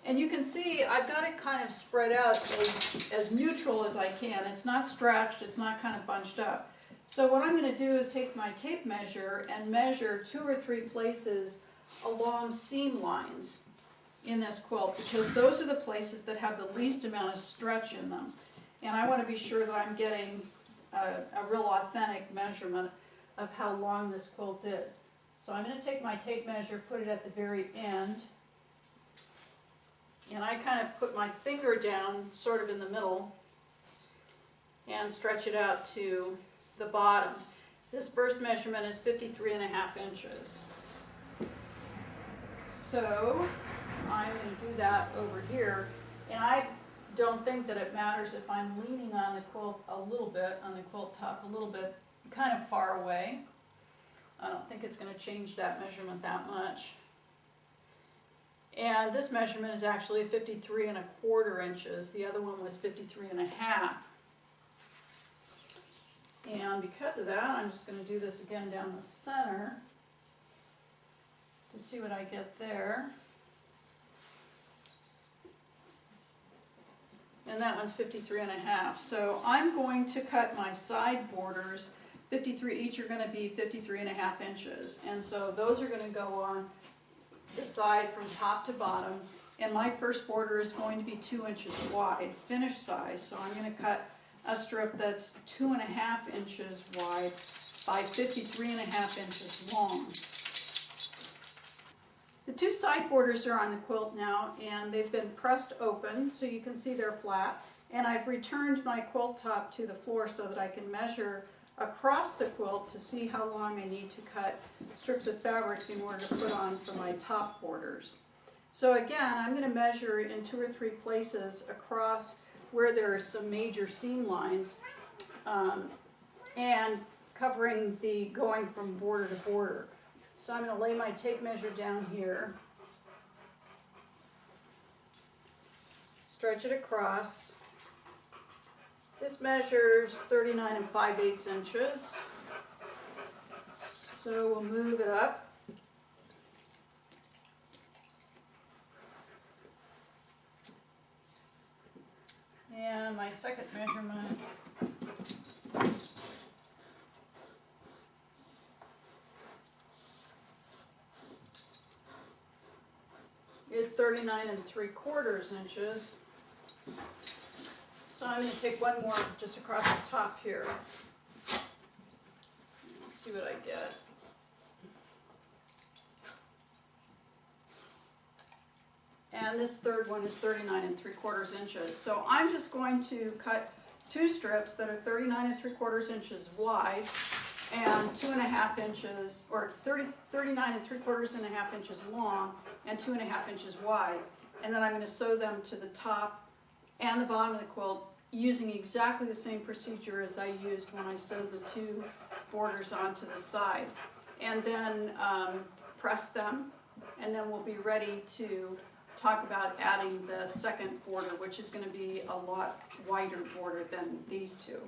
And you can see I've got it kind of spread out as neutral as I can. It's not stretched, it's not kind of bunched up. So what I'm going to do is take my tape measure and measure 2 or 3 places along seam lines in this quilt, because those are the places that have the least amount of stretch in them. And I want to be sure that I'm getting a real authentic measurement of how long this quilt is. So I'm going to take my tape measure, put it at the very end, and I kind of put my finger down sort of in the middle and stretch it out to the bottom. This first measurement is 53.5 inches. So I'm going to do that over here, and I don't think that it matters if I'm leaning on the quilt a little bit, on the quilt top a little bit, kind of far away. I don't think it's going to change that measurement that much. And this measurement is actually 53.25 inches. The other one was 53.5. And because of that, I'm just going to do this again down the center to see what I get there. And that one's 53.5. So I'm going to cut my side borders 53, each are going to be 53.5 inches. And so those are going to go on the side from top to bottom. And my first border is going to be 2 inches wide, finished size. So I'm going to cut a strip that's 2.5 inches wide by 53.5 inches long. The 2 side borders are on the quilt now, and they've been pressed open so you can see they're flat. And I've returned my quilt top to the floor so that I can measure across the quilt to see how long I need to cut strips of fabric in order to put on for my top borders. So again, I'm going to measure in 2 or 3 places across where there are some major seam lines, and covering the going from border to border. So I'm going to lay my tape measure down here, stretch it across. This measures 39 5/8 inches. So we'll move it up. And my second measurement is 39 3/4 inches. So I'm going to take one more just across the top here. Let's see what I get. And this third one is 39 3/4 inches. So I'm just going to cut 2 strips that are 39 3/4 inches wide and 2.5 inches, or 39 3/4 inches long and 2.5 inches wide. And then I'm going to sew them to the top and the bottom of the quilt using exactly the same procedure as I used when I sewed the 2 borders onto the side. And then press them, and then we'll be ready to talk about adding the second border, which is going to be a lot wider border than these 2.